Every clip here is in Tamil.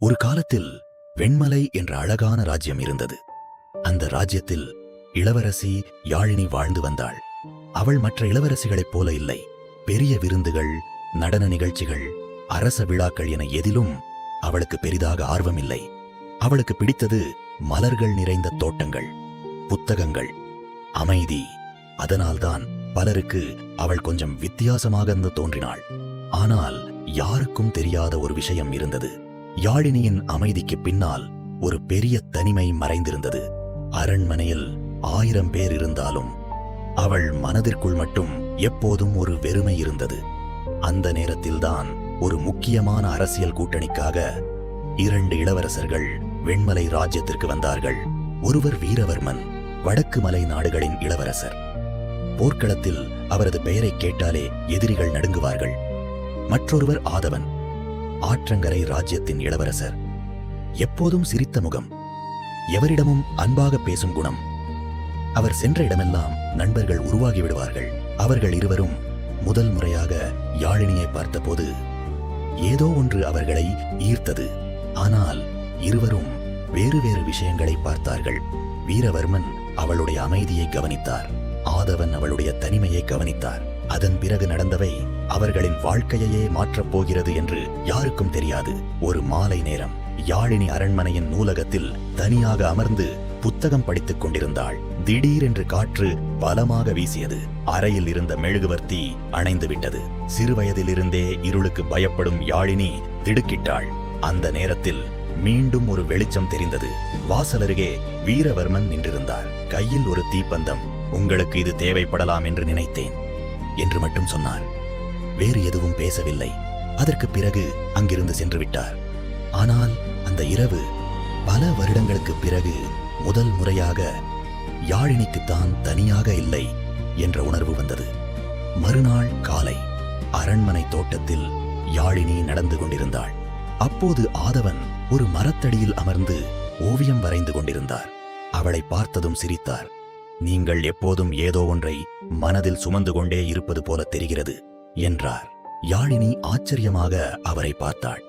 ஒரு காலத்தில் வெண்மலை என்ற அழகான ராஜ்யம் இருந்தது. அந்த ராஜ்யத்தில் இளவரசி யாழினி வாழ்ந்து வந்தாள். அவள் மற்ற இளவரசிகளைப் போல இல்லை. பெரிய விருந்துகள், நடன நிகழ்ச்சிகள், அரச விழாக்கள் என எதிலும் அவளுக்கு பெரிதாக ஆர்வமில்லை. அவளுக்கு பிடித்தது மலர்கள் நிறைந்த தோட்டங்கள், புத்தகங்கள், அமைதி. அதனால்தான் பலருக்கு அவள் கொஞ்சம் வித்தியாசமாக தோன்றினாள். ஆனால் யாருக்கும் தெரியாத ஒரு விஷயம் இருந்தது. யாழினியின் அமைதிக்கு பின்னால் ஒரு பெரிய தனிமை மறைந்திருந்தது. அரண்மனையில் 1000 பேர் இருந்தாலும் அவள் மனதிற்குள் மட்டும் எப்போதும் ஒரு வெறுமை இருந்தது. அந்த நேரத்தில்தான் ஒரு முக்கியமான அரசியல் கூட்டணிக்காக 2 இளவரசர்கள் வெண்மலை ராஜ்யத்திற்கு வந்தார்கள். ஒருவர் வீரவர்மன், வடக்கு மலை நாடுகளின் இளவரசர். போர்க்களத்தில் அவரது பெயரை கேட்டாலே எதிரிகள் நடுங்குவார்கள். மற்றொருவர் ஆதவன், ஆற்றங்கரை ராஜ்யத்தின் இளவரசர். எப்போதும் சிரித்த முகம், எவரிடமும் அன்பாக பேசும் குணம். அவர் சென்ற இடமெல்லாம் நண்பர்கள் உருவாகி விடுவார்கள். அவர்கள் இருவரும் முதல் முறையாக யாழினியை பார்த்தபோது ஏதோ ஒன்று அவர்களை ஈர்த்தது. ஆனால் இருவரும் வேறு வேறு விஷயங்களை பார்த்தார்கள். வீரவர்மன் அவளுடைய அமைதியை கவனித்தார். ஆதவன் அவளுடைய தனிமையை கவனித்தார். அதன் பிறகு நடந்தவை அவர்களின் வாழ்க்கையையே மாற்றப் போகிறது என்று யாருக்கும் தெரியாது. ஒரு மாலை நேரம் யாழினி அரண்மனையின் நூலகத்தில் தனியாக அமர்ந்து புத்தகம் படித்துக் கொண்டிருந்தாள். திடீரென்று காற்று பலமாக வீசியது. அறையில் இருந்த மெழுகுவர்த்தி அணைந்து விட்டது. சிறுவயதிலிருந்தே இருளுக்கு பயப்படும் யாழினி திடுக்கிட்டாள். அந்த நேரத்தில் மீண்டும் ஒரு வெளிச்சம் தெரிந்தது. வாசலருகே வீரவர்மன் நின்றிருந்தார். கையில் ஒரு தீப்பந்தம். உங்களுக்கு இது தேவைப்படலாம் என்று நினைத்தேன் என்று மட்டும் சொன்னார். வேறு எதுவும் பேசவில்லை. அதற்கு பிறகு அங்கிருந்து சென்று விட்டார். ஆனால் அந்த இரவு பல வருடங்களுக்கு பிறகு முதல் முறையாக யாழினிக்குத்தான் தனியாக இல்லை என்ற உணர்வு வந்தது. மறுநாள் காலை அரண்மனை தோட்டத்தில் யாழினி நடந்து கொண்டிருந்தாள். அப்போது ஆதவன் ஒரு மரத்தடியில் அமர்ந்து ஓவியம் வரைந்து கொண்டிருந்தார். அவளை பார்த்ததும் சிரித்தார். நீங்கள் எப்போதும் ஏதோ ஒன்றை மனதில் சுமந்து கொண்டே இருப்பது போல தெரிகிறது என்றார். யாழினி ஆச்சரியமாக அவரை பார்த்தாள்.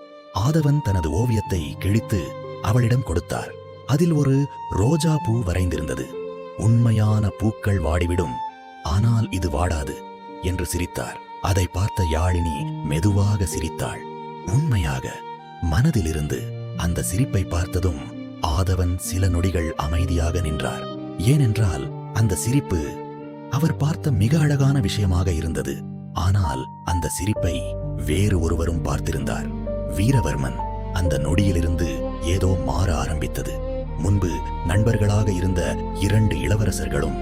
ஆதவன் தனது ஓவியத்தை கிழித்து அவளிடம் கொடுத்தார். அதில் ஒரு ரோஜா பூ வரைந்திருந்தது. உண்மையான பூக்கள் வாடிவிடும், ஆனால் இது வாடாது என்று சிரித்தார். அதை பார்த்த யாழினி மெதுவாக சிரித்தாள். உண்மையாக மனதிலிருந்து. அந்த சிரிப்பை பார்த்ததும் ஆதவன் சில நொடிகள் அமைதியாக நின்றார். ஏனென்றால் அந்த சிரிப்பு அவர் பார்த்த மிக அழகான விஷயமாக இருந்தது. ஆனால் அந்த சிரிப்பை வேறு ஒருவரும் பார்த்திருந்தார். வீரவர்மன். அந்த நொடியிலிருந்து ஏதோ மாற ஆரம்பித்தது. முன்பு நண்பர்களாக இருந்த 2 இளவரசர்களும்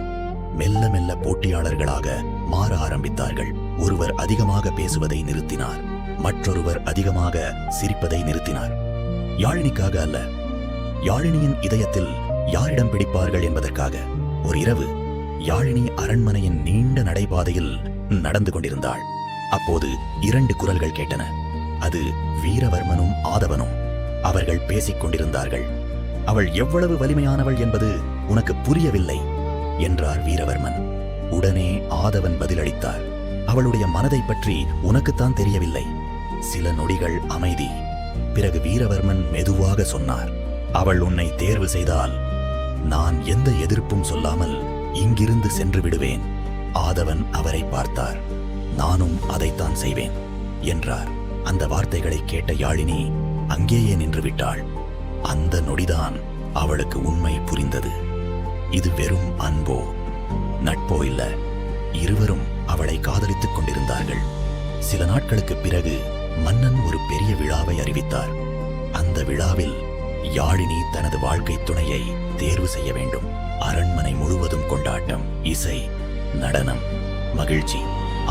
மெல்ல மெல்ல போட்டியாளர்களாக மாற ஆரம்பித்தார்கள். ஒருவர் அதிகமாக பேசுவதை நிறுத்தினார். மற்றொருவர் அதிகமாக சிரிப்பதை நிறுத்தினார். யாழினிக்காக அல்ல, யாழினியின் இதயத்தில் யாரிடம் பிடிப்பார்கள் என்பதற்காக. ஒரு இரவு யாழினி அரண்மனையின் நீண்ட நடைபாதையில் நடந்து கொண்டிருந்தாள். அப்போது 2 குரல்கள் கேட்டன. அது வீரவர்மனும் ஆதவனும். அவர்கள் பேசிக் கொண்டிருந்தார்கள். அவள் எவ்வளவு வலிமையானவள் என்பது உனக்கு புரியவில்லை என்றார் வீரவர்மன். உடனே ஆதவன் பதிலளித்தார். அவளுடைய மனதை பற்றி உனக்குத்தான் தெரியவில்லை. சில நொடிகள் அமைதி. பிறகு வீரவர்மன் மெதுவாக சொன்னார். அவள் உன்னை தேர்வு செய்தால் நான் எந்த எதிர்ப்பும் சொல்லாமல் இங்கிருந்து சென்று விடுவேன். ஆதவன் அவரை பார்த்தார். நானும் அதைத்தான் செய்வேன் என்றார். அந்த வார்த்தைகளை கேட்ட யாழினி அங்கேயே நின்று விட்டாள். அந்த நொடிதான் அவளுக்கு உண்மை புரிந்தது. இது வெறும் அன்போ நட்போ இல்ல. இருவரும் அவளை காதலித்துக் கொண்டிருந்தார்கள். சில நாட்களுக்கு பிறகு மன்னன் ஒரு பெரிய விழாவை அறிவித்தார். அந்த விழாவில் யாழினி தனது வாழ்க்கை துணையை தேர்வு செய்ய வேண்டும். அரண்மனை முழுவதும் கொண்டாட்டம், இசை, நடனம், மகிழ்ச்சி.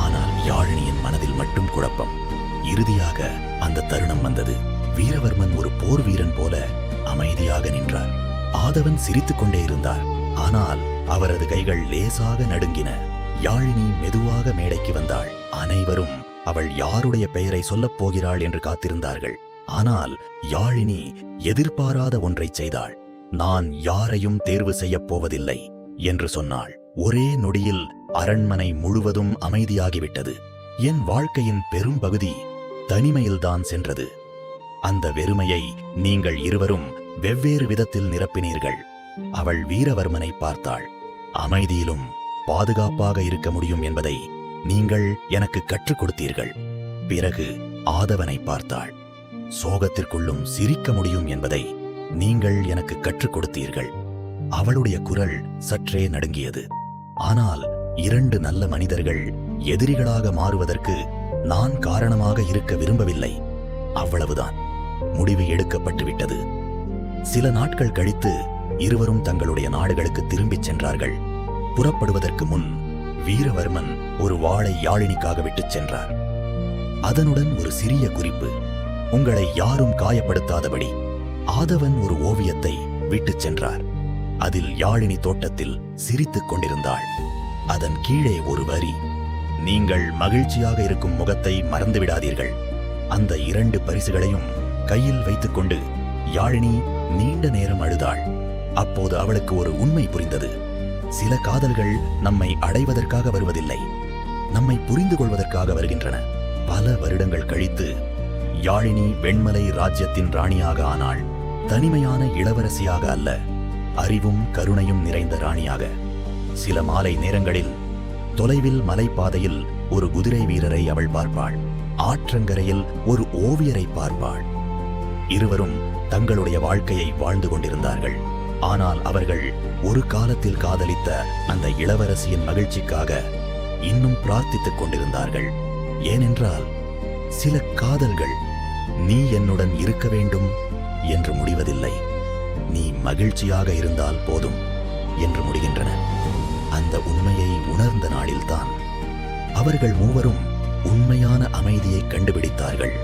ஆனால் யாழினியின் மனதில் மட்டும் குழப்பம். இறுதியாக அந்த தருணம் வந்தது. வீரவர்மன் ஒரு போர் வீரன் போல அமைதியாக நின்றார். ஆதவன் சிரித்துக் கொண்டே இருந்தார். ஆனால் அவரது கைகள் லேசாக நடுங்கின. யாழினி மெதுவாக மேடைக்கு வந்தாள். அனைவரும் அவள் யாருடைய பெயரை சொல்லப் போகிறாள் என்று காத்திருந்தார்கள். ஆனால் யாழினி எதிர்பாராத ஒன்றை செய்தாள். நான் யாரையும் தேர்வு செய்யப் போவதில்லை என்று சொன்னாள். ஒரே நொடியில் அரண்மனை முழுவதும் அமைதியாகிவிட்டது. என் வாழ்க்கையின் பெரும் பகுதி தனிமையில்தான் சென்றது. அந்த வெறுமையை நீங்கள் இருவரும் வெவ்வேறு விதத்தில் நிரப்பினீர்கள். அவள் வீரவர்மனை பார்த்தாள். அமைதியிலும் பாதுகாப்பாக இருக்க முடியும் என்பதை நீங்கள் எனக்கு கற்றுக் கொடுத்தீர்கள். பிறகு ஆதவனை பார்த்தாள். சோகத்திற்குள்ளும் சிரிக்க முடியும் என்பதை நீங்கள் எனக்கு கற்றுக் கொடுத்தீர்கள். அவளுடைய குரல் சற்றே நடுங்கியது. ஆனால் 2 நல்ல மனிதர்கள் எதிரிகளாக மாறுவதற்கு நான் காரணமாக இருக்க விரும்பவில்லை. அவ்வளவுதான். முடிவு எடுக்கப்பட்டுவிட்டது. சில நாட்கள் கழித்து இருவரும் தங்களுடைய நாடுகளுக்கு திரும்பிச் சென்றார்கள். புறப்படுவதற்கு முன் வீரவர்மன் ஒரு வாளை யாழினிக்காக விட்டுச் சென்றார். அதனுடன் ஒரு சிறிய குறிப்பு: உங்களை யாரும் காயப்படுத்தாதபடி. ஆதவன் ஒரு ஓவியத்தை விட்டுச் சென்றார். அதில் யாழினி தோட்டத்தில் சிரித்துக் கொண்டிருந்தாள். அதன் கீழே ஒரு வரி: நீங்கள் மகிழ்ச்சியாக இருக்கும் முகத்தை மறந்துவிடாதீர்கள். அந்த 2 பரிசுகளையும் கையில் வைத்துக்கொண்டு யாழினி நீண்ட நேரம் அழுதாள். அப்போது அவளுக்கு ஒரு உண்மை புரிந்தது. சில காதல்கள் நம்மை அடைவதற்காக வருவதில்லை, நம்மை புரிந்து கொள்வதற்காக வருகின்றன. பல வருடங்கள் கழித்து யாழினி வெண்மலை ராஜ்யத்தின் ராணியாக ஆனாள். தனிமையான இளவரசியாக அல்ல, அறிவும் கருணையும் நிறைந்த ராணியாக. சில மாலை நேரங்களில் தொலைவில் மலைப்பாதையில் ஒரு குதிரை வீரரை அவள் பார்ப்பாள். ஆற்றங்கரையில் ஒரு ஓவியரை பார்ப்பாள். இருவரும் தங்களுடைய வாழ்க்கையை வாழ்ந்து கொண்டிருந்தார்கள். ஆனால் அவர்கள் ஒரு காலத்தில் காதலித்த அந்த இளவரசியின் மகிழ்ச்சிக்காக இன்னும் பிரார்த்தித்துக் கொண்டிருந்தார்கள். ஏனென்றால் சில காதல்கள் நீ என்னுடன் இருக்க வேண்டும் என்று முடிவதில்லை, நீ மகிழ்ச்சியாக இருந்தால் போதும் என்று முடிகின்றன. அந்த உண்மையை உணர்ந்த நாளில்தான் அவர்கள் மூவரும் உண்மையான அமைதியை கண்டுபிடித்தார்கள்.